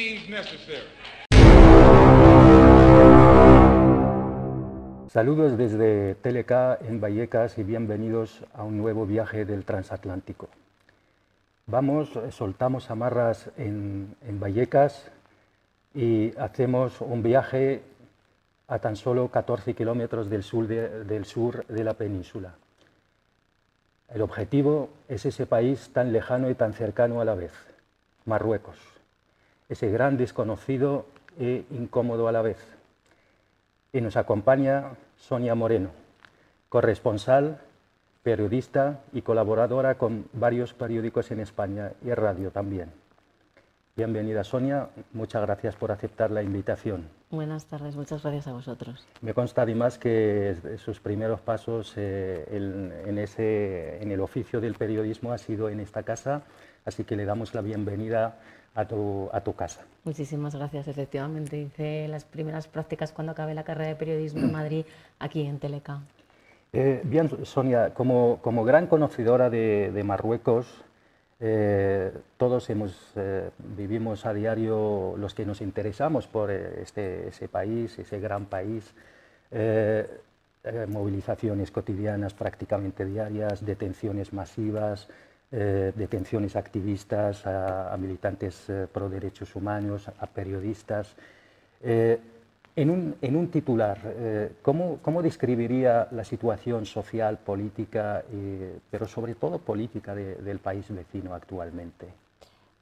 means necessary. Saludos desde Teleca en Vallecas y bienvenidos a un nuevo viaje del transatlántico. Soltamos amarras en Vallecas y hacemos un viaje a tan solo 14 kilómetros del sur de la península. El objetivo es ese país tan lejano y tan cercano a la vez, Marruecos, ese gran desconocido e incómodo a la vez. Y nos acompaña Sonia Moreno, corresponsal, periodista y colaboradora con varios periódicos en España y radio también. Bienvenida, Sonia, muchas gracias por aceptar la invitación. Buenas tardes, muchas gracias a vosotros. Me consta además que sus primeros pasos en el oficio del periodismo ha sido en esta casa, así que le damos la bienvenida a tu casa. Muchísimas gracias. Efectivamente, hice las primeras prácticas cuando acabé la carrera de periodismo en Madrid, aquí en Teleca. Bien, Sonia, como gran conocedora de Marruecos, todos vivimos a diario, los que nos interesamos por ese país, ese gran país, movilizaciones cotidianas prácticamente diarias, detenciones masivas, detenciones activistas, a militantes pro derechos humanos, a periodistas. En un titular, ¿cómo describiría la situación social, política, pero sobre todo política del país vecino actualmente?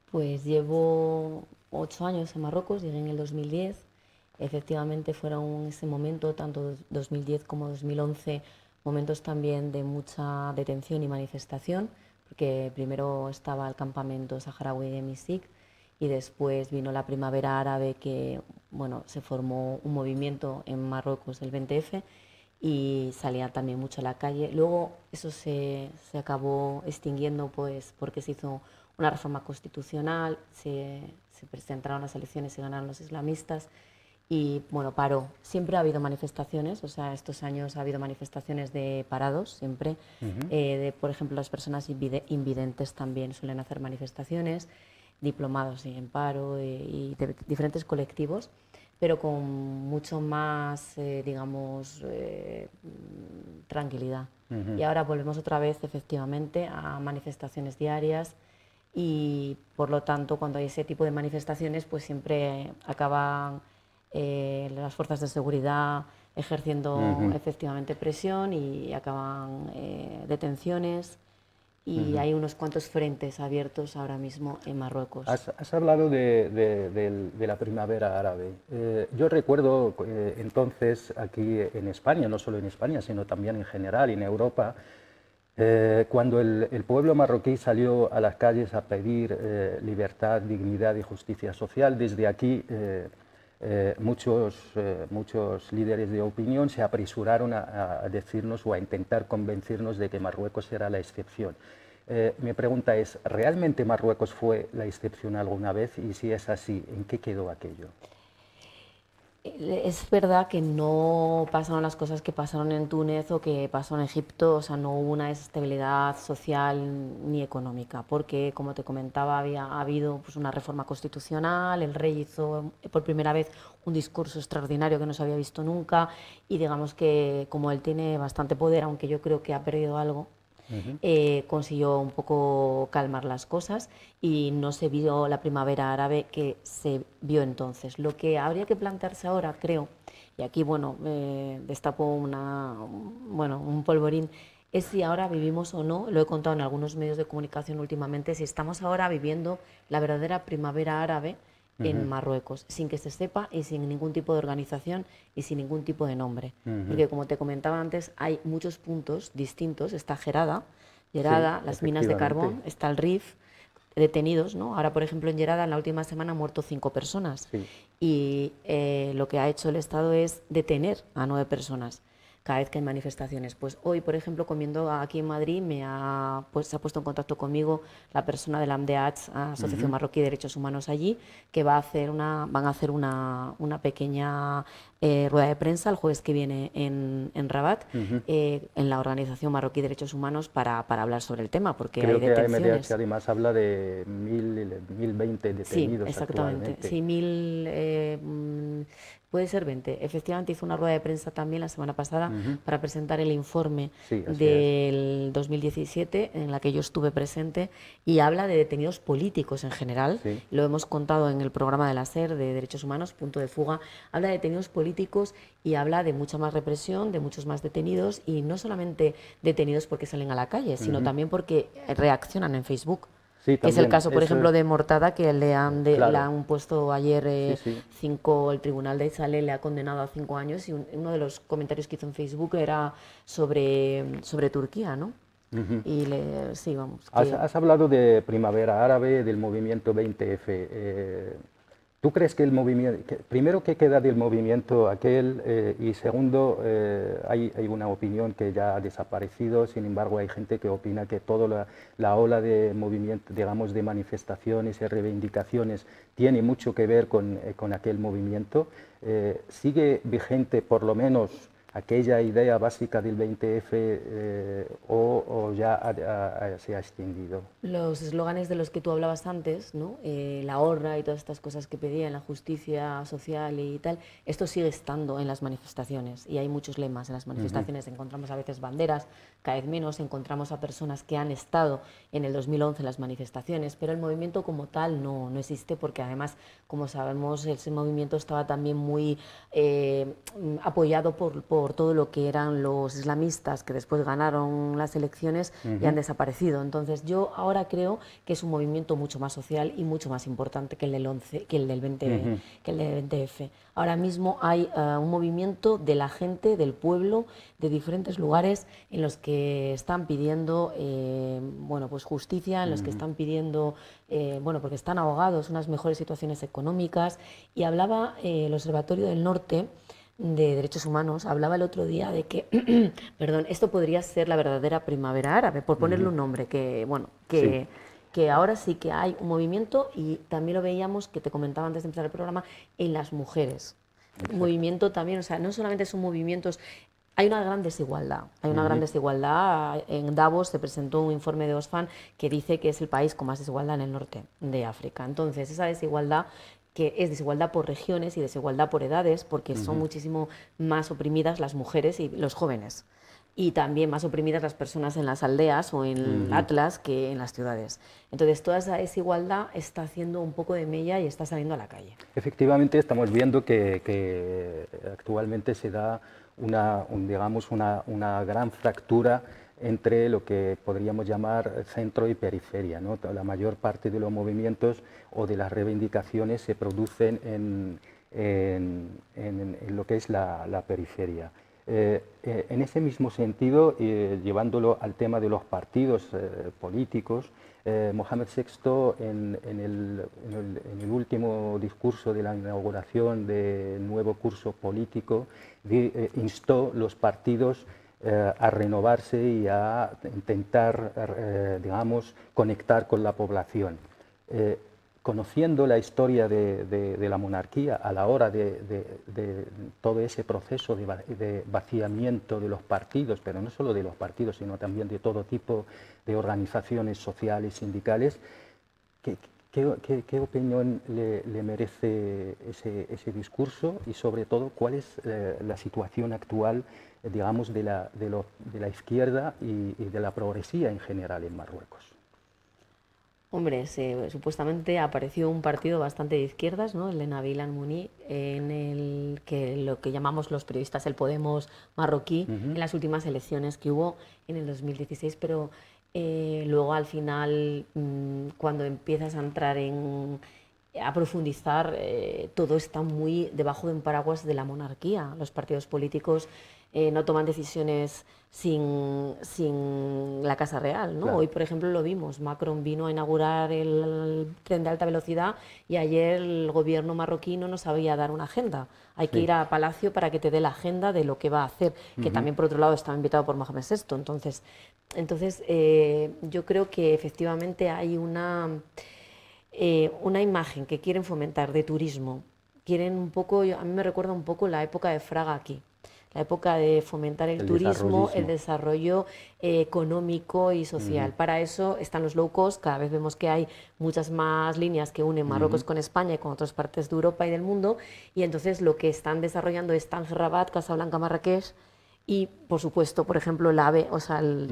Pues llevo 8 años en Marruecos, llegué en el 2010. Efectivamente fueron en ese momento, tanto 2010 como 2011, momentos también de mucha detención y manifestación, porque primero estaba el campamento saharaui de Misik y después vino la primavera árabe, que bueno, se formó un movimiento en Marruecos, el 20F, y salía también mucho a la calle. Luego eso se acabó extinguiendo, pues, porque se hizo una reforma constitucional, se presentaron las elecciones y ganaron los islamistas y bueno, paró. Siempre ha habido manifestaciones, o sea, estos años ha habido manifestaciones de parados, siempre. Por ejemplo, las personas invidentes también suelen hacer manifestaciones, diplomados en paro y de diferentes colectivos, pero con mucho más, digamos, tranquilidad. Y ahora volvemos otra vez, efectivamente, a manifestaciones diarias y, por lo tanto, cuando hay ese tipo de manifestaciones, pues siempre acaban las fuerzas de seguridad ejerciendo efectivamente presión y acaban detenciones. Y hay unos cuantos frentes abiertos ahora mismo en Marruecos. Has hablado de la primavera árabe. Yo recuerdo entonces aquí en España, no solo en España, sino también en general en Europa, cuando el pueblo marroquí salió a las calles a pedir libertad, dignidad y justicia social. Desde aquí muchos líderes de opinión se apresuraron a decirnos o a intentar convencernos de que Marruecos era la excepción. Mi pregunta es, ¿realmente Marruecos fue la excepción alguna vez? Y si es así, ¿en qué quedó aquello? Es verdad que no pasaron las cosas que pasaron en Túnez o que pasó en Egipto, o sea, no hubo una estabilidad social ni económica, porque, como te comentaba, ha habido pues, una reforma constitucional, el rey hizo por primera vez un discurso extraordinario que no se había visto nunca y digamos que como él tiene bastante poder, aunque yo creo que ha perdido algo, consiguió un poco calmar las cosas y no se vio la primavera árabe que se vio entonces. Lo que habría que plantearse ahora, creo, y aquí bueno, destapo un polvorín, es si ahora vivimos o no, lo he contado en algunos medios de comunicación últimamente, si estamos ahora viviendo la verdadera primavera árabe en Marruecos, sin que se sepa y sin ningún tipo de organización y sin ningún tipo de nombre. Porque, como te comentaba antes, hay muchos puntos distintos. Está Gerada, sí, las minas de carbón, está el Rif, detenidos, ¿no? Ahora, por ejemplo, en Gerada, en la última semana han muerto 5 personas. Sí. Y lo que ha hecho el Estado es detener a 9 personas. cada vez que hay manifestaciones. Pues hoy, por ejemplo, comiendo aquí en Madrid, se ha puesto en contacto conmigo la persona de la AMDEACH, Asociación Marroquí de Derechos Humanos allí, que van a hacer una pequeña rueda de prensa el jueves que viene en Rabat, en la Organización Marroquí de Derechos Humanos para hablar sobre el tema, porque Creo hay que detenciones. AMDH además habla de 1020 detenidos Sí, exactamente. actualmente. Sí, puede ser 20. Efectivamente hizo una rueda de prensa también la semana pasada para presentar el informe Sí, así del 2017 en la que yo estuve presente, y habla de detenidos políticos en general. Sí. Lo hemos contado en el programa de la SER de Derechos Humanos, Punto de Fuga. Habla de detenidos políticos y habla de mucha más represión, de muchos más detenidos, y no solamente detenidos porque salen a la calle, sino también porque reaccionan en Facebook. Sí, Que es el también, caso, por eso ejemplo, es, de Mortada, que le claro, han puesto ayer sí. el Tribunal de Sale le ha condenado a 5 años, y uno de los comentarios que hizo en Facebook era sobre Turquía, ¿no? Y sí, vamos. Has hablado de Primavera Árabe, del movimiento 20F. ¿Tú crees que el movimiento, primero, qué queda del movimiento aquel? Y segundo, hay una opinión que ya ha desaparecido, sin embargo hay gente que opina que toda la ola de movimiento, digamos, de manifestaciones y reivindicaciones tiene mucho que ver con aquel movimiento. ¿Sigue vigente por lo menos aquella idea básica del 20F o ya se ha extinguido? Los eslóganes de los que tú hablabas antes, ¿no? La honra y todas estas cosas que pedían, la justicia social y tal, esto sigue estando en las manifestaciones, y hay muchos lemas en las manifestaciones. Encontramos a veces banderas, cada vez menos, encontramos a personas que han estado en el 2011 en las manifestaciones, pero el movimiento como tal no existe, porque además, como sabemos, ese movimiento estaba también muy apoyado por todo lo que eran los islamistas, que después ganaron las elecciones y han desaparecido. Entonces yo ahora creo que es un movimiento mucho más social y mucho más importante que el del 11, que el del 20F. Ahora mismo hay un movimiento de la gente, del pueblo, de diferentes lugares, en los que están pidiendo bueno, pues justicia, en los que están pidiendo, bueno, porque están ahogados, unas mejores situaciones económicas. Y hablaba el Observatorio del Norte de Derechos Humanos, hablaba el otro día de que, perdón, esto podría ser la verdadera primavera árabe, por ponerle un nombre, que, bueno, Sí. que ahora sí que hay un movimiento, y también lo veíamos, que te comentaba antes de empezar el programa, en las mujeres. Un movimiento también, o sea, no solamente son movimientos, hay una gran desigualdad. Hay una gran desigualdad. En Davos se presentó un informe de Oxfam que dice que es el país con más desigualdad en el norte de África. Entonces, esa desigualdad, que es desigualdad por regiones y desigualdad por edades, porque son muchísimo más oprimidas las mujeres y los jóvenes, y también más oprimidas las personas en las aldeas o en Atlas que en las ciudades. Entonces, toda esa desigualdad está haciendo un poco de mella y está saliendo a la calle. Efectivamente, estamos viendo que actualmente se da digamos una gran fractura entre lo que podríamos llamar centro y periferia, ¿no? La mayor parte de los movimientos o de las reivindicaciones se producen en lo que es la periferia. En ese mismo sentido, llevándolo al tema de los partidos políticos, Mohamed VI, en el último discurso de la inauguración del nuevo curso político, instó los partidos a renovarse y a intentar, digamos, conectar con la población. Conociendo la historia de la monarquía a la hora de todo ese proceso de vaciamiento de los partidos, pero no solo de los partidos, sino también de todo tipo de organizaciones sociales, sindicales, ¿qué opinión le merece ese discurso? Y sobre todo, ¿cuál es la situación actual, digamos, de la izquierda y de la progresía en general en Marruecos? Hombre, supuestamente apareció un partido bastante de izquierdas, ¿no? El de Nabil al-Mouni, en el que lo que llamamos los periodistas el Podemos marroquí, en las últimas elecciones que hubo en el 2016, pero luego al final, cuando empiezas a entrar a profundizar, todo está muy debajo de un paraguas de la monarquía. Los partidos políticos no toman decisiones sin la Casa Real, ¿no? Claro. Hoy, por ejemplo, lo vimos, Macron vino a inaugurar el tren de alta velocidad y ayer el gobierno marroquí no nos sabía dar una agenda. Hay que ir a Palacio para que te dé la agenda de lo que va a hacer, que también, por otro lado, estaba invitado por Mohamed VI. Entonces yo creo que efectivamente hay una imagen que quieren fomentar de turismo. Quieren un poco, a mí me recuerda un poco la época de Fraga aquí. La época de fomentar el turismo, el desarrollo económico y social. Para eso están los low cost, cada vez vemos que hay muchas más líneas que unen Marruecos con España y con otras partes de Europa y del mundo, y entonces lo que están desarrollando es Tánger, Rabat, Casablanca, Marrakech, y por supuesto, por ejemplo, el AVE, o sea, el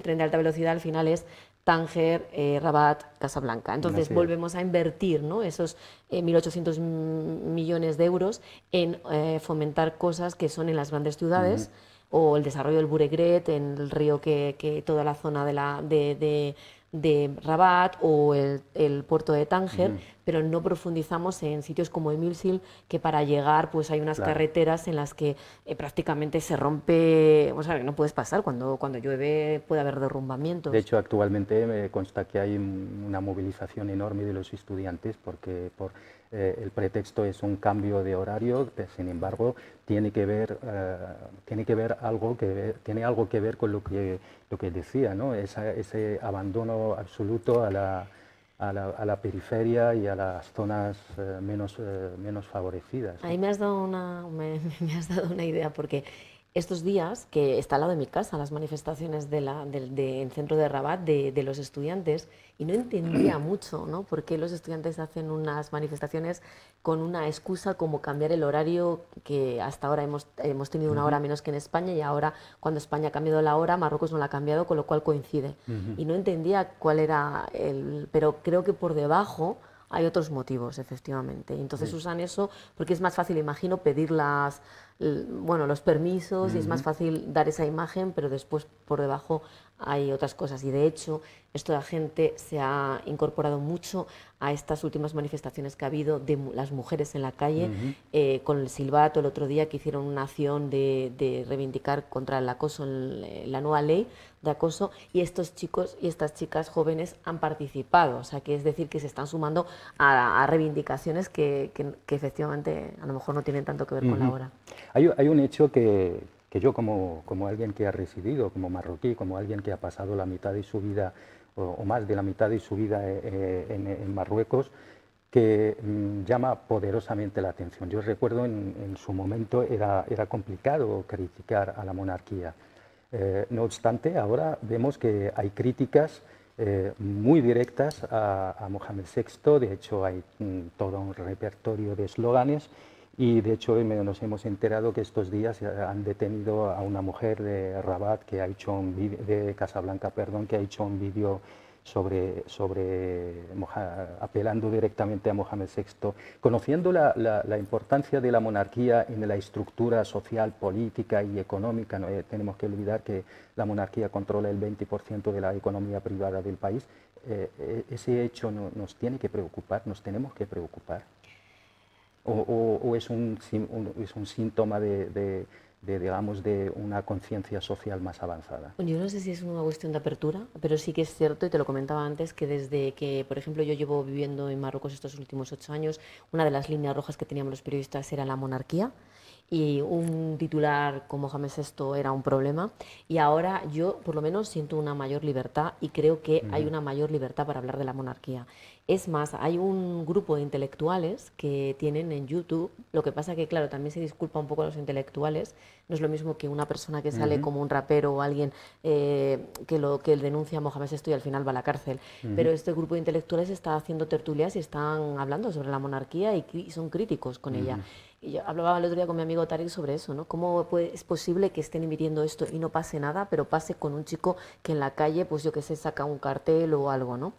tren de alta velocidad al final es Tánger, Rabat, Casablanca. Entonces volvemos a invertir, ¿no?, esos 1.800 millones de euros en fomentar cosas que son en las grandes ciudades, o el desarrollo del Buregret, en el río que toda la zona de Rabat, o el puerto de Tánger, pero no profundizamos en sitios como Emilsil, que para llegar pues hay unas carreteras en las que prácticamente se rompe, o sea, que no puedes pasar, cuando llueve puede haber derrumbamientos. De hecho, actualmente me consta que hay una movilización enorme de los estudiantes porque el pretexto es un cambio de horario, sin embargo, tiene algo que ver con lo que decía, ¿no? Ese abandono absoluto a la periferia y a las zonas menos favorecidas. Ahí me has dado una idea, porque estos días, que está al lado de mi casa, las manifestaciones del centro de Rabat de los estudiantes, y no entendía mucho, ¿no?, por qué los estudiantes hacen unas manifestaciones con una excusa como cambiar el horario, que hasta ahora hemos tenido una hora menos que en España, y ahora cuando España ha cambiado la hora, Marruecos no la ha cambiado, con lo cual coincide. Y no entendía cuál era pero creo que por debajo hay otros motivos, efectivamente. Y entonces usan eso porque es más fácil, imagino, pedir los permisos, y es más fácil dar esa imagen, pero después por debajo hay otras cosas. Y de hecho, esta gente se ha incorporado mucho a estas últimas manifestaciones que ha habido de las mujeres en la calle, con el silbato el otro día, que hicieron una acción de reivindicar contra el acoso, la nueva ley de acoso, y estos chicos y estas chicas jóvenes han participado, o sea, que es decir, que se están sumando a reivindicaciones que efectivamente a lo mejor no tienen tanto que ver con la hora. Hay un hecho que yo, como alguien que ha residido, como marroquí, como alguien que ha pasado la mitad de su vida, o más de la mitad de su vida en Marruecos, que llama poderosamente la atención. Yo recuerdo en su momento era complicado criticar a la monarquía. No obstante, ahora vemos que hay críticas muy directas a Mohamed VI. De hecho, hay todo un repertorio de eslóganes, y de hecho nos hemos enterado que estos días han detenido a una mujer de Rabat, de Casablanca, perdón, que ha hecho un vídeo apelando directamente a Mohamed VI. Conociendo la importancia de la monarquía en la estructura social, política y económica, no tenemos que olvidar que la monarquía controla el 20% de la economía privada del país. Ese hecho nos tiene que preocupar, nos tenemos que preocupar. ¿O es un síntoma digamos, de una conciencia social más avanzada? Yo no sé si es una cuestión de apertura, pero sí que es cierto, y te lo comentaba antes, que desde que, por ejemplo, yo llevo viviendo en Marruecos estos últimos 8 años, una de las líneas rojas que teníamos los periodistas era la monarquía, y un titular como Mohamed VI era un problema, y ahora yo por lo menos siento una mayor libertad, y creo que hay una mayor libertad para hablar de la monarquía. Es más, hay un grupo de intelectuales que tienen en YouTube, lo que pasa que, claro, también se disculpa un poco a los intelectuales, no es lo mismo que una persona que sale como un rapero o alguien que denuncia a Mohamed VI y al final va a la cárcel, pero este grupo de intelectuales está haciendo tertulias y están hablando sobre la monarquía y son críticos con ella. Y yo hablaba el otro día con mi amigo Tariq sobre eso, ¿no? ¿Cómo es posible que estén emitiendo esto y no pase nada, pero pase con un chico que en la calle, pues yo qué sé, saca un cartel o algo, ¿no?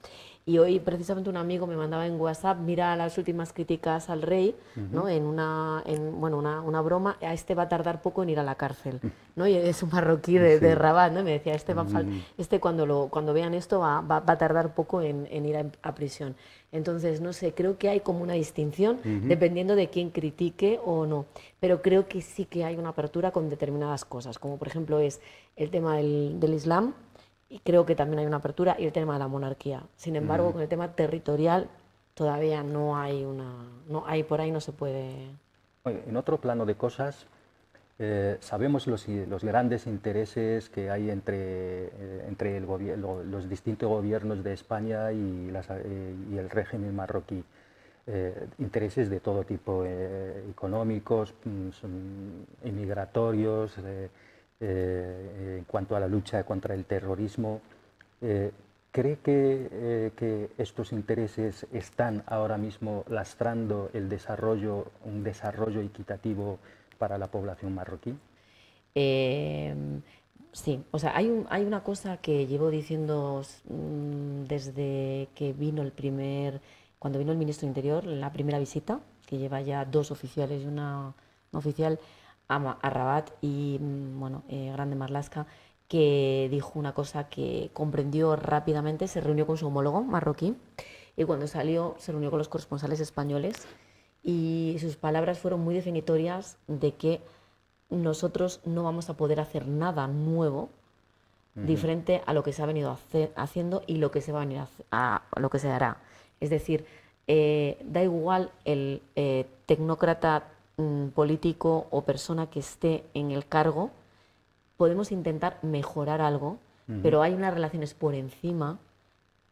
Y hoy precisamente un amigo me mandaba en WhatsApp, mira las últimas críticas al rey, ¿no? Bueno, una broma, a este va a tardar poco en ir a la cárcel, ¿no? Y es un marroquí de Sí. Rabat, ¿no? Me decía, este cuando vean esto va a tardar poco en ir a prisión. Entonces, no sé, creo que hay como una distinción dependiendo de quién critique o no. Pero creo que sí que hay una apertura con determinadas cosas, como por ejemplo es el tema del Islam, y creo que también hay una apertura, y el tema de la monarquía. Sin embargo, con el tema territorial todavía no hay no hay, por ahí no se puede. Oye, en otro plano de cosas, sabemos los grandes intereses que hay entre los distintos gobiernos de España y el régimen marroquí. Intereses de todo tipo, económicos, inmigratorios, en cuanto a la lucha contra el terrorismo. ¿Cree que estos intereses están ahora mismo lastrando un desarrollo equitativo para la población marroquí? Eh, sí, o sea, hay una cosa que llevo diciendo desde que cuando vino el ministro de Interior, la primera visita, que lleva ya 2 oficiales y una oficial a Rabat y, bueno, Grande Marlaska, que dijo una cosa que comprendió rápidamente, se reunió con su homólogo marroquí y cuando salió se reunió con los corresponsales españoles y sus palabras fueron muy definitorias de que nosotros no vamos a poder hacer nada nuevo diferente a lo que se ha venido haciendo y lo que se va a venir lo que se hará. Es decir, da igual el tecnócrata político o persona que esté en el cargo, podemos intentar mejorar algo, pero hay unas relaciones por encima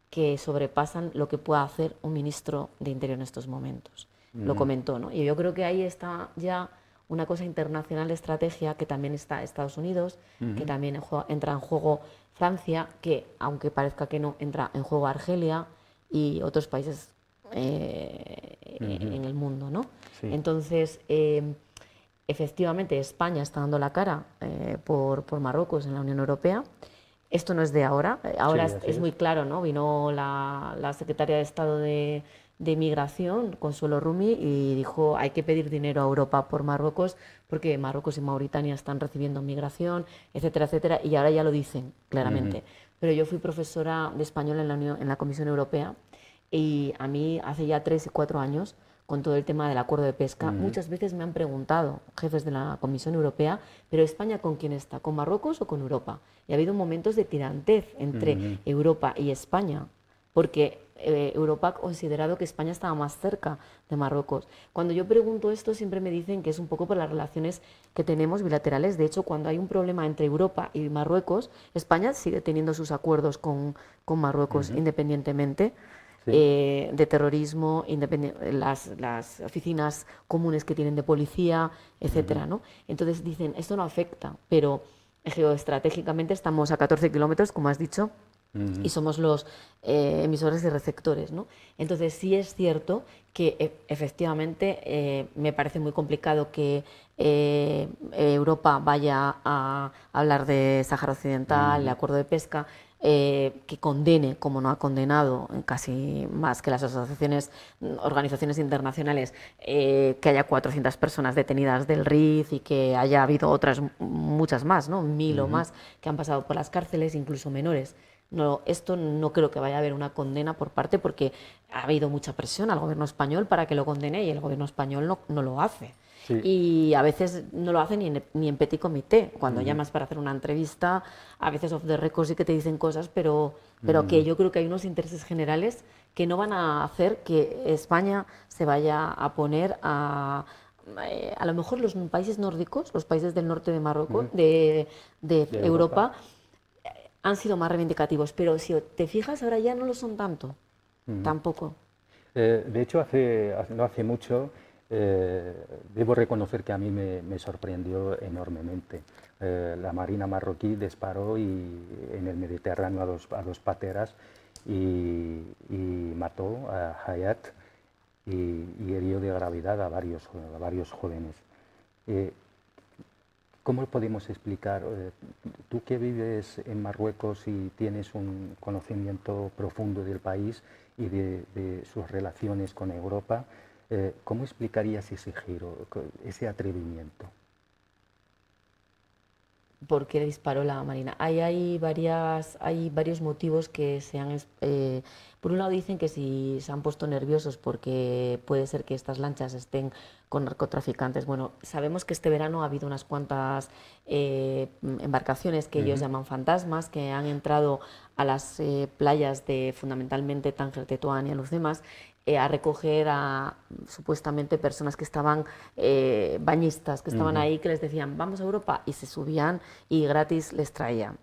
que sobrepasan lo que pueda hacer un ministro de Interior en estos momentos. Lo comentó, ¿no? Y yo creo que ahí está ya una cosa internacional de estrategia, que también está Estados Unidos, que también entra en juego Francia, que aunque parezca que no, entra en juego Argelia y otros países en el mundo, ¿no? Sí. Entonces, efectivamente, España está dando la cara por Marruecos en la Unión Europea. Esto no es de ahora, ahora Sí, así es muy claro, ¿no? Vino la secretaria de Estado de Migración, Consuelo Rumi, y dijo hay que pedir dinero a Europa por Marruecos porque Marruecos y Mauritania están recibiendo migración, etcétera, etcétera, y ahora ya lo dicen claramente. Pero yo fui profesora de español en la Comisión Europea y a mí hace ya 3 y 4 años, con todo el tema del acuerdo de pesca, muchas veces me han preguntado jefes de la Comisión Europea, ¿pero España con quién está? ¿Con Marruecos o con Europa? Y ha habido momentos de tirantez entre Europa y España, porque Europa ha considerado que España estaba más cerca de Marruecos. Cuando yo pregunto esto, siempre me dicen que es un poco por las relaciones que tenemos bilaterales. De hecho, cuando hay un problema entre Europa y Marruecos, España sigue teniendo sus acuerdos con Marruecos independientemente. Sí. De terrorismo, las oficinas comunes que tienen de policía, etcétera, ¿no? Entonces dicen, esto no afecta, pero geoestratégicamente estamos a 14 kilómetros, como has dicho, y somos los emisores y receptores, ¿no? Entonces sí es cierto que efectivamente me parece muy complicado que Europa vaya a hablar de Sáhara Occidental, el acuerdo de pesca, que condene, como no ha condenado casi más que las organizaciones internacionales, que haya 400 personas detenidas del RIF y que haya habido otras muchas más, ¿no? 1000 o más que han pasado por las cárceles, incluso menores. No, esto no creo que vaya a haber una condena por parte, porque ha habido mucha presión al gobierno español para que lo condene y el gobierno español no lo hace. Sí. Y a veces no lo hacen ni en petit comité. Cuando llamas para hacer una entrevista, a veces off the record sí que te dicen cosas, pero que yo creo que hay unos intereses generales que no van a hacer que España se vaya a poner a lo mejor los países nórdicos, los países del norte de Marruecos, de Europa, han sido más reivindicativos, pero si te fijas ahora ya no lo son tanto, tampoco. De hecho, no hace mucho, debo reconocer que a mí me sorprendió enormemente. La Marina marroquí disparó en el Mediterráneo a dos pateras y mató a Hayat y hirió de gravedad a varios jóvenes. ¿Cómo podemos explicar, tú que vives en Marruecos y tienes un conocimiento profundo del país, y de sus relaciones con Europa. ¿Cómo explicarías ese giro, ese atrevimiento? ¿Por qué disparó la Marina? Hay varios motivos que se han... por un lado dicen que si se han puesto nerviosos porque puede ser que estas lanchas estén con narcotraficantes. Bueno, sabemos que este verano ha habido unas cuantas embarcaciones que ellos llaman fantasmas, que han entrado a las playas de fundamentalmente Tánger, Tetuán y Alhucemas, a recoger a supuestamente personas que estaban bañistas, que estaban ahí, que les decían vamos a Europa, y se subían y gratis les traían.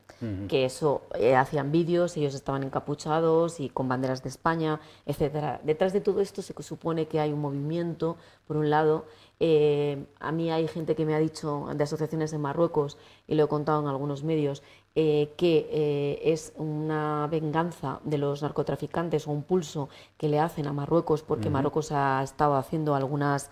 Que eso, hacían vídeos, ellos estaban encapuchados y con banderas de España, etcétera. Detrás de todo esto se supone que hay un movimiento, por un lado. A mí hay gente que me ha dicho de asociaciones en Marruecos, y lo he contado en algunos medios, que es una venganza de los narcotraficantes o un pulso que le hacen a Marruecos porque Marruecos ha estado haciendo algunas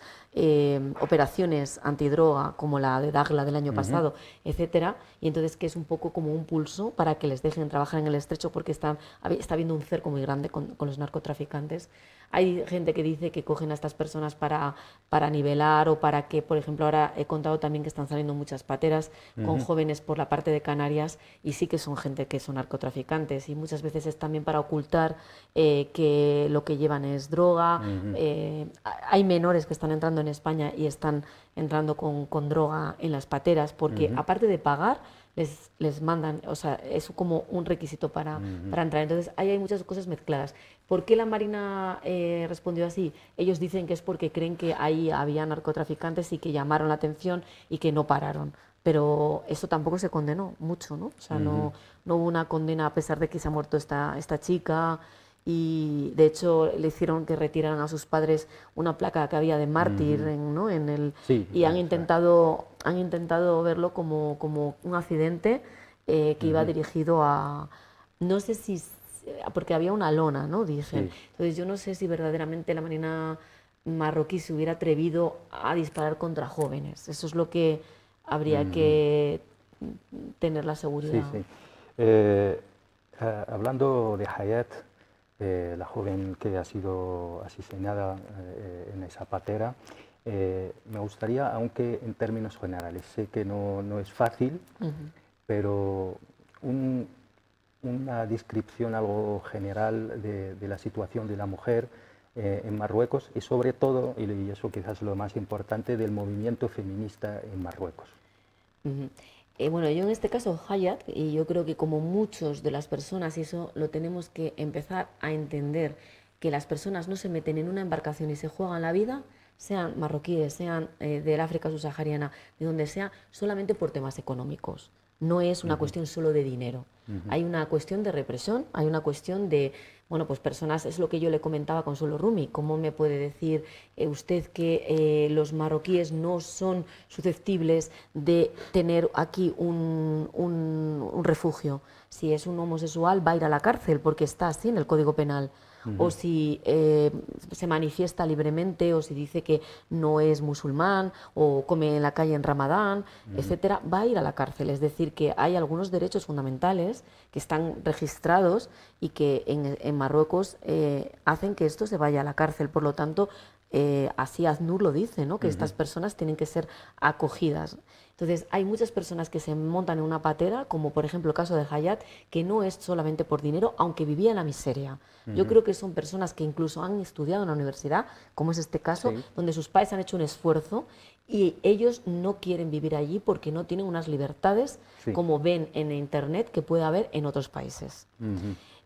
operaciones antidroga como la de Dagla del año pasado, etcétera, y entonces que es un poco como un pulso para que les dejen trabajar en el estrecho porque está habiendo un cerco muy grande con los narcotraficantes. Hay gente que dice que cogen a estas personas para nivelar o para que, por ejemplo, ahora he contado también que están saliendo muchas pateras con jóvenes por la parte de Canarias, y sí que son gente que son narcotraficantes, y muchas veces es también para ocultar que lo que llevan es droga. Hay menores que están entrando en España y están entrando con droga en las pateras porque aparte de pagar, les mandan, o sea, es como un requisito para entrar. Entonces, ahí hay muchas cosas mezcladas. ¿Por qué la Marina respondió así? Ellos dicen que es porque creen que ahí había narcotraficantes y que llamaron la atención y que no pararon. Pero eso tampoco se condenó mucho, ¿no? O sea, no hubo una condena a pesar de que se ha muerto esta chica. Y de hecho le hicieron que retiraran a sus padres una placa que había de mártir, ¿no? Sí, y han intentado verlo como un accidente que iba dirigido a, no sé si, porque había una lona, ¿no? Dicen. sí. Entonces yo no sé si verdaderamente la Marina marroquí se hubiera atrevido a disparar contra jóvenes. Eso es lo que habría que tener la seguridad. Sí, sí. Hablando de Hayat, la joven que ha sido asesinada en esa patera, me gustaría, aunque en términos generales, sé que no es fácil, pero una descripción algo general de la situación de la mujer en Marruecos y sobre todo, y eso quizás es lo más importante, del movimiento feminista en Marruecos. Bueno, yo en este caso, Hayat, y yo creo que como muchos de las personas, y eso lo tenemos que empezar a entender, que las personas no se meten en una embarcación y se juegan la vida, sean marroquíes, sean del África subsahariana, de donde sea, solamente por temas económicos. No es una cuestión solo de dinero. Hay una cuestión de represión, hay una cuestión de, bueno, pues personas, es lo que yo le comentaba a Consuelo Rumi, ¿cómo me puede decir usted que los marroquíes no son susceptibles de tener aquí un refugio? Si es un homosexual va a ir a la cárcel porque está así en el Código Penal. O si se manifiesta libremente, o si dice que no es musulmán, o come en la calle en Ramadán, etcétera, va a ir a la cárcel. Es decir, que hay algunos derechos fundamentales que están registrados y que en Marruecos hacen que esto se vaya a la cárcel. Por lo tanto, así ACNUR lo dice, ¿no? Que estas personas tienen que ser acogidas. Entonces, hay muchas personas que se montan en una patera, como por ejemplo el caso de Hayat, que no es solamente por dinero, aunque vivía en la miseria. Yo creo que son personas que incluso han estudiado en la universidad, como es este caso, donde sus padres han hecho un esfuerzo y ellos no quieren vivir allí porque no tienen unas libertades como ven en Internet que puede haber en otros países.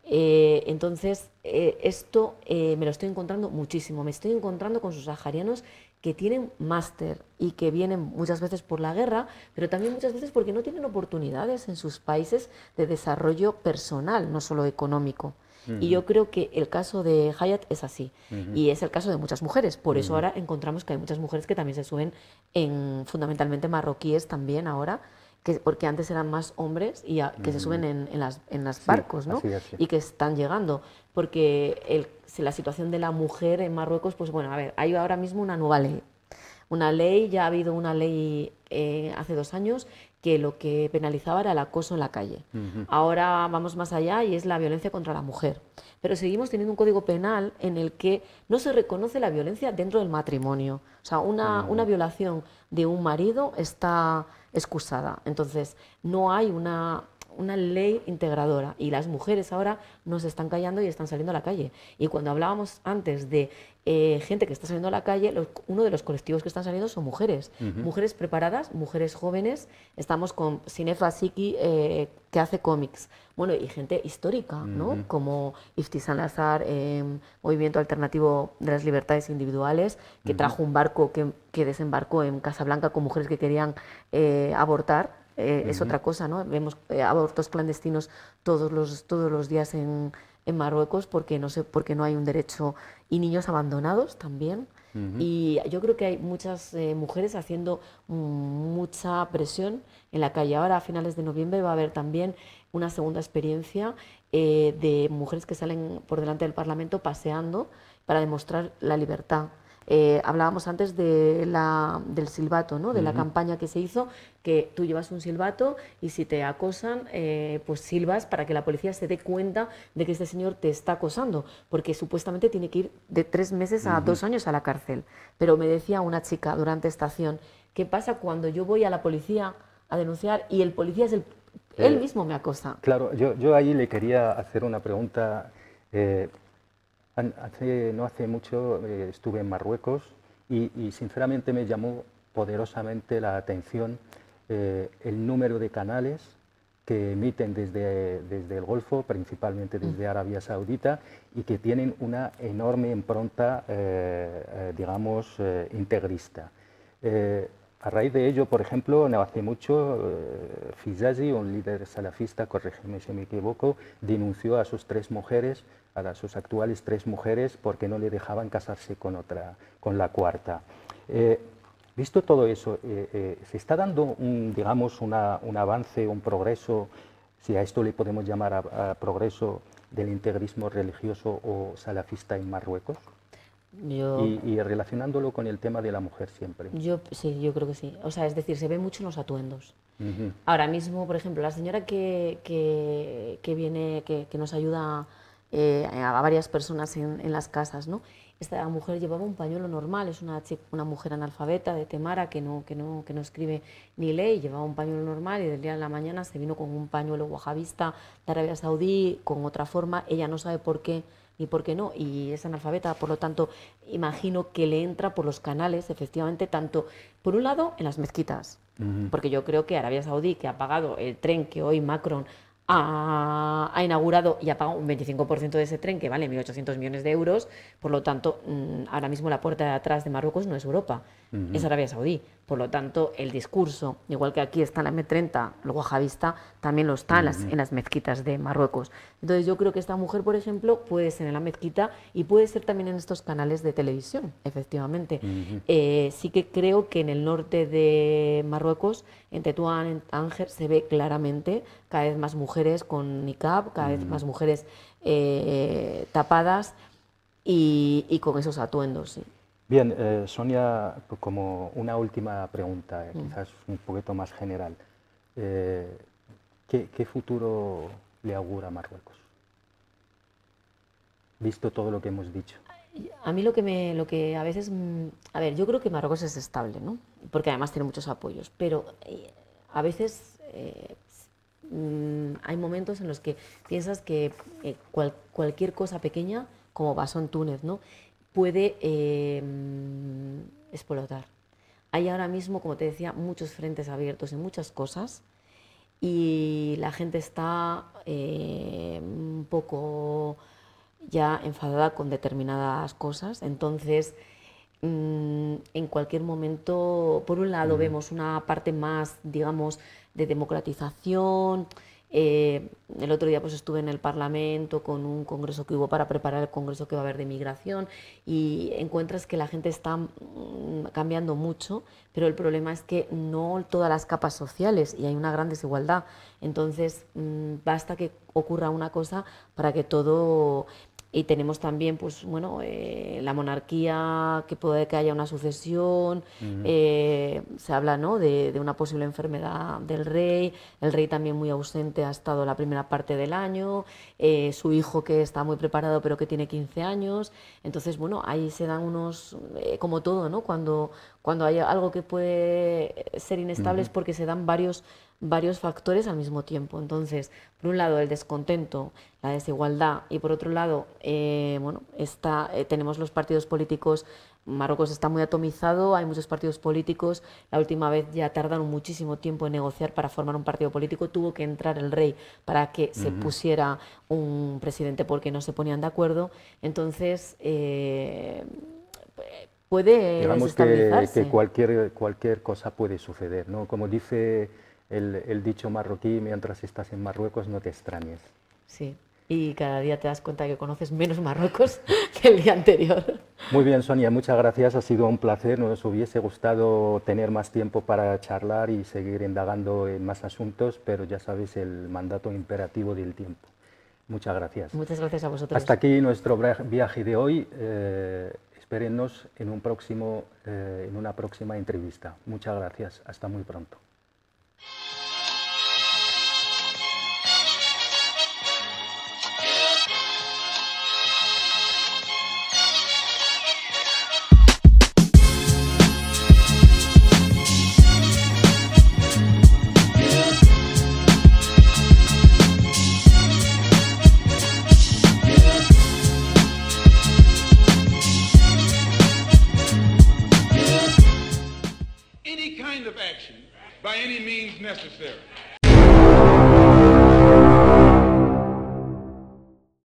Entonces, esto me lo estoy encontrando muchísimo. Me estoy encontrando con subsaharianos que tienen máster y que vienen muchas veces por la guerra, pero también muchas veces porque no tienen oportunidades en sus países de desarrollo personal, no solo económico. Y yo creo que el caso de Hayat es así, y es el caso de muchas mujeres. Por eso ahora encontramos que hay muchas mujeres que también se suben, fundamentalmente marroquíes también ahora, porque antes eran más hombres y que se suben en las barcos, ¿no? Así. Y que están llegando, porque la situación de la mujer en Marruecos, pues bueno, a ver, hay ahora mismo una nueva ley. Ya ha habido una ley hace 2 años que lo que penalizaba era el acoso en la calle. Ahora vamos más allá y es la violencia contra la mujer. Pero seguimos teniendo un código penal en el que no se reconoce la violencia dentro del matrimonio. O sea, una violación de un marido está excusada. Entonces, no hay una ley integradora y las mujeres ahora nos están callando y están saliendo a la calle. Y cuando hablábamos antes de gente que está saliendo a la calle, uno de los colectivos que están saliendo son mujeres. Mujeres preparadas, mujeres jóvenes. Estamos con Sinefa Siki, que hace cómics. Bueno, y gente histórica, ¿no? Como Ifti Salazar, Movimiento Alternativo de las Libertades Individuales, que trajo un barco que desembarcó en Casablanca con mujeres que querían abortar. Es otra cosa, ¿no? Vemos abortos clandestinos todos los días en Marruecos porque no hay un derecho, y niños abandonados también. Y yo creo que hay muchas mujeres haciendo mucha presión en la calle. Ahora, a finales de noviembre, va a haber también una segunda experiencia de mujeres que salen por delante del Parlamento paseando para demostrar la libertad. Hablábamos antes del silbato, ¿no? De la campaña que se hizo, que tú llevas un silbato y si te acosan, pues silbas para que la policía se dé cuenta de que este señor te está acosando, porque supuestamente tiene que ir de 3 meses a 2 años a la cárcel. Pero me decía una chica durante esta acción, ¿qué pasa cuando yo voy a la policía a denunciar y el policía es él mismo me acosa? Claro, yo ahí le quería hacer una pregunta. No hace mucho estuve en Marruecos y sinceramente me llamó poderosamente la atención el número de canales que emiten desde el Golfo, principalmente desde Arabia Saudita, y que tienen una enorme impronta, digamos, integrista. A raíz de ello, por ejemplo, no hace mucho, Fizazi, un líder salafista, corrígeme si me equivoco, denunció a sus 3 mujeres, a sus actuales 3 mujeres, porque no le dejaban casarse con la cuarta. Visto todo eso, ¿se está dando digamos, un avance, un progreso, si a esto le podemos llamar a progreso, del integrismo religioso o salafista en Marruecos? Y relacionándolo con el tema de la mujer siempre. Sí, yo creo que sí. O sea, es decir, se ve mucho en los atuendos. Ahora mismo, por ejemplo, la señora que viene, que nos ayuda a varias personas en las casas, ¿no? Esta mujer llevaba un pañuelo normal, es una mujer analfabeta de Temara que no escribe ni lee, llevaba un pañuelo normal y del día a la mañana se vino con un pañuelo wahabista de Arabia Saudí, con otra forma, ella no sabe por qué ni por qué no, y es analfabeta, por lo tanto, imagino que le entra por los canales, efectivamente, tanto, por un lado, en las mezquitas, porque yo creo que Arabia Saudí, que ha pagado el tren que hoy Macron ha inaugurado y ha pagado un 25% de ese tren, que vale 1.800 millones de euros, por lo tanto, ahora mismo la puerta de atrás de Marruecos no es Europa, es Arabia Saudí. Por lo tanto, el discurso, igual que aquí está la M30, el wahabista, también lo está en las mezquitas de Marruecos. Entonces yo creo que esta mujer, por ejemplo, puede ser en la mezquita y puede ser también en estos canales de televisión, efectivamente. Sí que creo que en el norte de Marruecos, en Tetuán, en Tánger, se ve claramente cada vez más mujeres con niqab, cada vez más mujeres tapadas y con esos atuendos, sí. Bien, Sonia, como una última pregunta, quizás un poquito más general. ¿Qué futuro le augura a Marruecos? Visto todo lo que hemos dicho. A mí lo que a veces... A ver, yo creo que Marruecos es estable, ¿no? Porque además tiene muchos apoyos, pero a veces hay momentos en los que piensas que cualquier cosa pequeña, como pasó en Túnez, ¿no?, puede explotar. Hay ahora mismo, como te decía, muchos frentes abiertos en muchas cosas y la gente está un poco ya enfadada con determinadas cosas. Entonces, en cualquier momento, por un lado, vemos una parte más, digamos, de democratización. El otro día pues estuve en el Parlamento con un congreso que hubo para preparar el congreso que va a haber de migración y encuentras que la gente está cambiando mucho, pero el problema es que no todas las capas sociales y hay una gran desigualdad. Entonces basta que ocurra una cosa para que todo y tenemos también pues, bueno, la monarquía, que puede que haya una sucesión, se habla, ¿no?, de una posible enfermedad del rey, el rey también muy ausente ha estado la primera parte del año, su hijo que está muy preparado pero que tiene 15 años, entonces bueno, ahí se dan unos, como todo, ¿no?, cuando hay algo que puede ser inestable es porque se dan varios factores al mismo tiempo. Entonces, por un lado el descontento, la desigualdad, y por otro lado, bueno, tenemos los partidos políticos. Marruecos está muy atomizado, hay muchos partidos políticos, la última vez ya tardaron muchísimo tiempo en negociar para formar un partido político, tuvo que entrar el rey para que se pusiera un presidente porque no se ponían de acuerdo, entonces puede desestabilizarse. Que cualquier cosa puede suceder, ¿no? Como dice el dicho marroquí, mientras estás en Marruecos no te extrañes. Sí, y cada día te das cuenta que conoces menos Marruecos que el día anterior. Muy bien, Sonia, muchas gracias, ha sido un placer, nos hubiese gustado tener más tiempo para charlar y seguir indagando en más asuntos, pero ya sabes el mandato imperativo del tiempo. Muchas gracias. Muchas gracias a vosotros. Hasta aquí nuestro viaje de hoy. Espérennos en una próxima entrevista. Muchas gracias. Hasta muy pronto. Any kind of action by any means necessary